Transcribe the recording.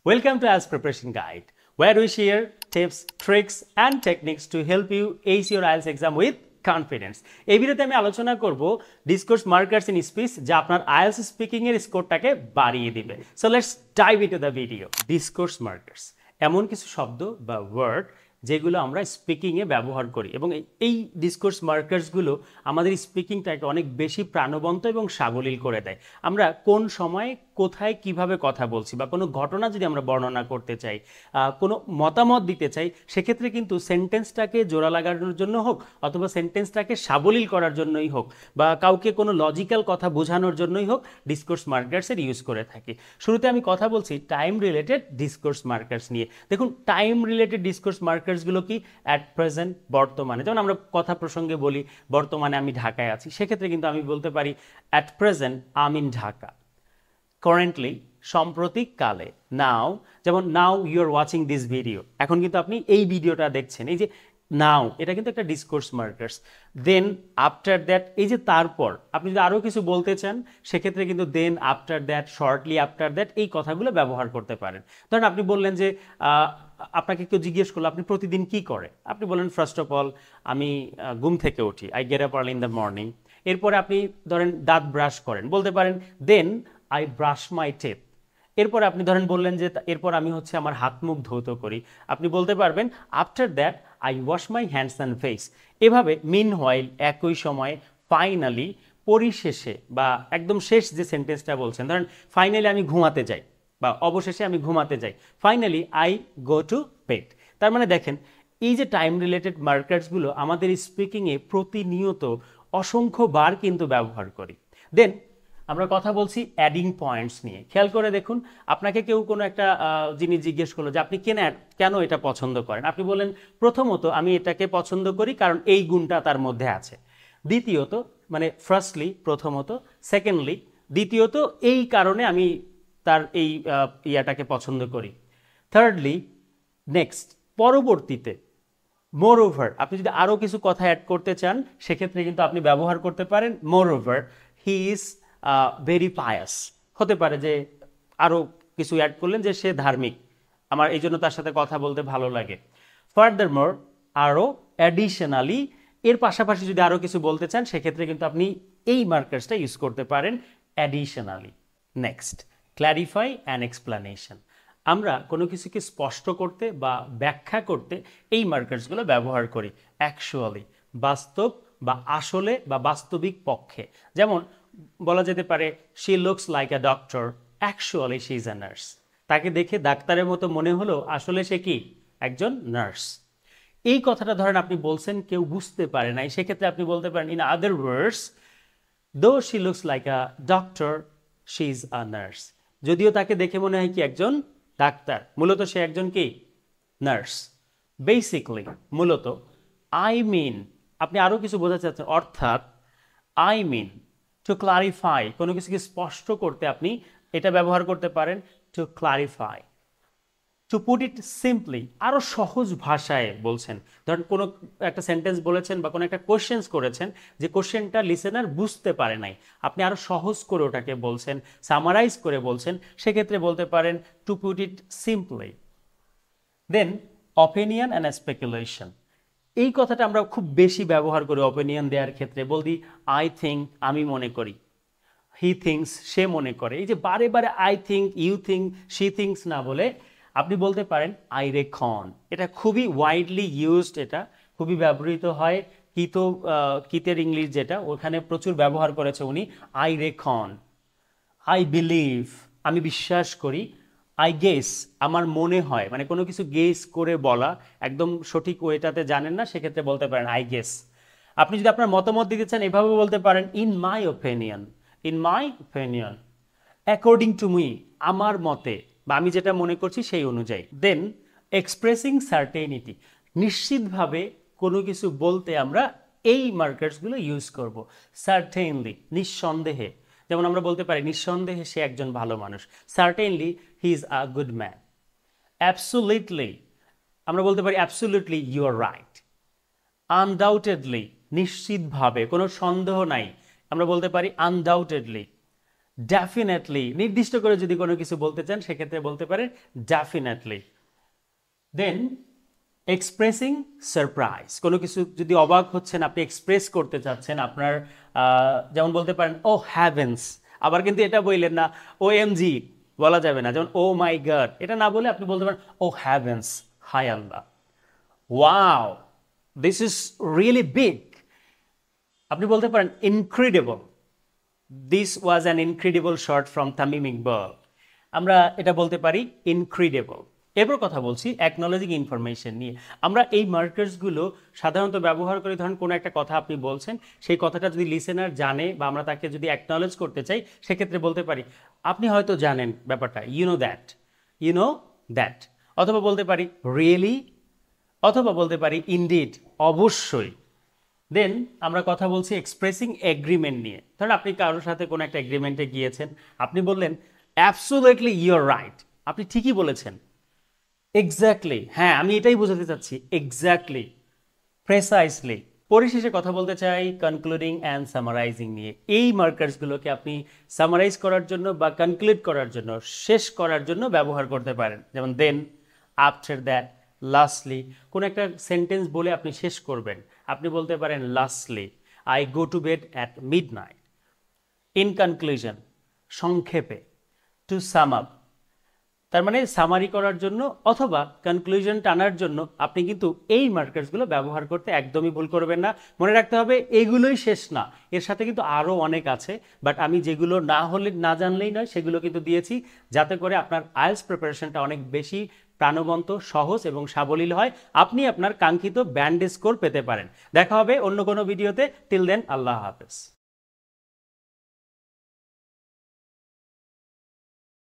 Welcome to IELTS Preparation Guide, where we share tips, tricks, and techniques to help you ace your IELTS exam with confidence. এই ভিডিওতে আমি আলোচনা করব discourse markers in speech যা আপনার IELTS speaking এর স্কোরটাকে বাড়িয়ে দিবে। So let's dive into the video. Discourse markers এমন কিছু শব্দ বা ওয়ার্ড যেগুলো আমরা স্পিকিংয়ে ব্যবহার করি এবং এই ডিসকোর্স মার্কার্সগুলো আমাদের স্পিকিংটাকে অনেক বেশি প্রাণবন্ত এবং সাবলীল করে দেয়। আমরা কোন সময়ে কোথায় কিভাবে কথা বলছি বা কোনো ঘটনা যদি আমরা বর্ণনা করতে চাই, কোনো মতামত দিতে চাই, সেক্ষেত্রে কিন্তু সেন্টেন্সটাকে জোড়া লাগানোর জন্য হোক অথবা সেন্টেন্সটাকে সাবলীল করার জন্যই হোক বা কাউকে কোনো লজিক্যাল কথা বোঝানোর জন্যই হোক ডিসকোর্স মার্কার্সের ইউজ করে থাকি। শুরুতে আমি কথা বলছি টাইম রিলেটেড ডিসকোর্স মার্কার্স নিয়ে। দেখুন, টাইম রিলেটেড ডিসকোর্স মার্কার্সগুলো কি অ্যাট প্রেজেন্ট, বর্তমানে। যেমন আমরা কথা প্রসঙ্গে বলি বর্তমানে আমি ঢাকায় আছি, সেক্ষেত্রে কিন্তু আমি বলতে পারি at present I in Dhaka. Currently, সাম্প্রতিক কালে। নাও, যেমন now you are watching this video, এখন কিন্তু আপনি এই ভিডিওটা দেখছেন। এই যে নাও, এটা কিন্তু একটা discourse markers. Then, after that, এই যে তারপর, আপনি যদি আরও কিছু বলতে চান সেক্ষেত্রে কিন্তু then, after that, shortly after that এই কথাগুলো ব্যবহার করতে পারেন। ধরেন আপনি বললেন যে আপনাকে কেউ জিজ্ঞেস করলো আপনি প্রতিদিন কি করে, আপনি বলেন ফার্স্ট অফ অল আমি ঘুম থেকে উঠি, I get up early in the morning. এরপরে আপনি ধরেন দাঁত ব্রাশ করেন, বলতে পারেন then I brush my teeth. এরপর আপনি ধরেন বললেন যে এরপর আমি আমার হাত মুখ ধৌত করি, আপনি বলতে পারবেন after that I wash my hands and face. এভাবে মিন হোয়াইল, একই সময়ে, ফাইনালি, পরিশেষে বা একদম শেষ যে সেন্টেন্সটা বলছেন, ধরেন ফাইনালি আমি ঘুমাতে যাই বা অবশেষে আমি ঘুমাতে যাই, finally I go to bed. তার মানে দেখেন, এই যে টাইম রিলেটেড মার্কার্সগুলো আমাদের স্পিকিংয়ে প্রতিনিয়ত অসংখ্যবার কিন্তু ব্যবহার করি। দেন আমরা কথা বলছি অ্যাডিং পয়েন্টস নিয়ে। খেয়াল করে দেখুন, আপনাকে কেউ কোনো একটা জিনিস জিজ্ঞেস করলো যে আপনি কেন এটা পছন্দ করেন, আপনি বলেন প্রথমত আমি এটাকে পছন্দ করি কারণ এই গুণটা তার মধ্যে আছে, দ্বিতীয়ত মানে ফার্স্টলি প্রথমত, সেকেন্ডলি দ্বিতীয়ত এই কারণে আমি তার এই ইয়াটাকে পছন্দ করি, থার্ডলি নেক্সট পরবর্তীতে, মোর ওভার। আপনি যদি আরও কিছু কথা অ্যাড করতে চান সেক্ষেত্রে কিন্তু আপনি ব্যবহার করতে পারেন মোর over he is very pious. হতে পারে যে আরও কিছু অ্যাড করলেন যে সে ধার্মিক, আমার এই জন্য তার সাথে কথা বলতে ভালো লাগে। ফার্দার মোর, আরও, অ্যাডিশনালি, এর পাশাপাশি যদি আরও কিছু বলতে চান সেক্ষেত্রে কিন্তু আপনি এই মার্কার্সটা ইউজ করতে পারেন additionally. Next, clarify and explanation. আমরা কোনো কিছুকে স্পষ্ট করতে বা ব্যাখ্যা করতে এই মার্কার্সগুলো ব্যবহার করি। অ্যাকচুয়ালি, বাস্তব বা আসলে বা বাস্তবিক পক্ষে। যেমন বলা যেতে পারে she looks like a doctor, actually she is a nurse. তাকে দেখে ডাক্তারের মতো মনে হলো, আসলে সে কি একজন নার্স। এই কথাটা ধরেন আপনি বলছেন, কেউ বুঝতে পারে নাই, সেক্ষেত্রে আপনি বলতে পারেন in other words though she looks like a doctor she is a nurse. যদিও তাকে দেখে মনে হয় কি একজন ডাক্তার, মূলত সে একজন কি নার্স। বেসিকলি, মূলত, আই মিন, আপনি আরও কিছু বোঝাতে চাচ্ছেন, অর্থাৎ আই মিন টু ক্লারিফাই, কোনো কিছুকে স্পষ্ট করতে আপনি এটা ব্যবহার করতে পারেন to clarify. Two put it simply, আরও সহজ ভাষায় বলছেন, ধরেন কোনো একটা সেন্টেন্স বলেছেন বা কোনো একটা কোশ্চেন্স করেছেন, যে কোশ্চেনটা লিসেনার বুঝতে পারে নাই, আপনি আরও সহজ করে ওটাকে বলছেন, সামারাইজ করে বলছেন, সেক্ষেত্রে বলতে পারেন to put it simply. Then opinion and speculation. এই কথাটা আমরা খুব বেশি ব্যবহার করি অপিনিয়ন দেওয়ার ক্ষেত্রে, বলদি আই থিঙ্ক, আমি মনে করি, হি থিঙ্কস, সে মনে করে। এই যে বারে বারে I think, you think, she thinks না বলে আপনি বলতে পারেন আই রেকন। এটা খুবই ওয়াইডলি ইউজড, এটা খুবই ব্যবহৃত হয়। কিতের ইংলিশ যেটা, ওখানে প্রচুর ব্যবহার করেছে উনি। আই রেকন, আই বিলিভ, আমি বিশ্বাস করি, আই গেস, আমার মনে হয়, মানে কোনো কিছু গেস করে বলা, একদম সঠিক ওয়েটাতে জানেন না, সেক্ষেত্রে বলতে পারেন আই গেস। আপনি যদি আপনার মতামত দিতে চান এভাবে বলতে পারেন in my opinion, in my opinion, according to me, আমার মতে বা আমি যেটা মনে করছি সেই অনুযায়ী। দেন এক্সপ্রেসিং সার্টেনিটি, নিশ্চিতভাবে কোনো কিছু বলতে আমরা এই মার্কার্সগুলো ইউজ করব। সার্টেনলি, নিঃসন্দেহে, যেমন আমরা বলতে পারি নিঃসন্দেহে সে একজন ভালো মানুষ, certainly he is a good man. Absolutely, আমরা বলতে পারি absolutely you are right. Undoubtedly, নিশ্চিতভাবে, কোনো সন্দেহ নাই, আমরা বলতে পারি আনডাউটেডলি। ডেফিনেটলি, নির্দিষ্ট করে যদি কোনো কিছু বলতে চান সেক্ষেত্রে বলতে পারেন ডেফিনেটলি। দেন এক্সপ্রেসিং সারপ্রাইজ, কোনো কিছু যদি অবাক হচ্ছেন আপনি এক্সপ্রেস করতে চাচ্ছেন আপনার, যেমন বলতে পারেন ও হ্যাভেন্স। আবার কিন্তু এটা বললেন না ও এম জি, বলা যাবে না, যেমন ও মাই গড এটা না বলে আপনি বলতে পারেন ও হ্যাভেন্স, হাই Allah, wow this is really big. আপনি বলতে পারেন incredible, this was an incredible shot from Tamim Iqbal. আমরা এটা বলতে পারি ইনক্রেডিবল। এরপর কথা বলছি অ্যাকনোলজিং ইনফরমেশন নিয়ে। আমরা এই মার্কার্সগুলো সাধারণত ব্যবহার করি, ধরেন কোনো একটা কথা আপনি বলছেন, সেই কথাটা যদি লিসেনার জানে বা আমরা তাকে যদি অ্যাকনোলেজ করতে চাই সেক্ষেত্রে বলতে পারি আপনি হয়তো জানেন ব্যাপারটা, ইউ নো দ্যাট। অথবা বলতে পারি রিয়েলি, অথবা বলতে পারি ইনডিড, অবশ্যই। দেন আমরা কথা বলছি এক্সপ্রেসিং এগ্রিমেন্ট নিয়ে। ধরেন আপনি কারোর সাথে কোনো একটা এগ্রিমেন্টে গিয়েছেন, আপনি বললেন অ্যাবসোলিউটলি ইউর রাইট, আপনি ঠিকই বলেছেন, এক্স্যাক্টলি, হ্যাঁ আমি এটাই বোঝাতে চাচ্ছি, এক্স্যাক্টলি, প্রেসাইসলি। পরিশেষে কথা বলতে চাই কনক্লুডিং অ্যান্ড সামারাইজিং নিয়ে। এই মার্কার্সগুলোকে আপনি সামারাইজ করার জন্য বা কনক্লুড করার জন্য, শেষ করার জন্য ব্যবহার করতে পারেন। যেমন দেন, আফটার দ্যাট, লাস্টলি। কোনো একটা সেন্টেন্স বলে আপনি শেষ করবেন, আপনি বলতে পারেন lastly, I go to bed at midnight. In conclusion, সংক্ষেপে। টু সাম আপ, তার মানে সামারি করার জন্য অথবা কনক্লুশন টানার জন্য আপনি কিন্তু এই মার্কার্সগুলো ব্যবহার করতে একদমই ভুল করবেন না। মনে রাখতে হবে এগুলোই শেষ না, এর সাথে কিন্তু আরও অনেক আছে, বাট আমি যেগুলো না জানলেই নয় সেগুলো কিন্তু দিয়েছি, যাতে করে আপনার আইএলটিএস প্রিপারেশনটা অনেক বেশি প্রাণবন্ত, সহজ এবং সাবলীল হয়, আপনি আপনার কাঙ্ক্ষিত ব্যান্ড স্কোর পেতে পারেন। দেখা হবে অন্য কোনো ভিডিওতে। টিল দেন, আল্লাহ হাফেজ।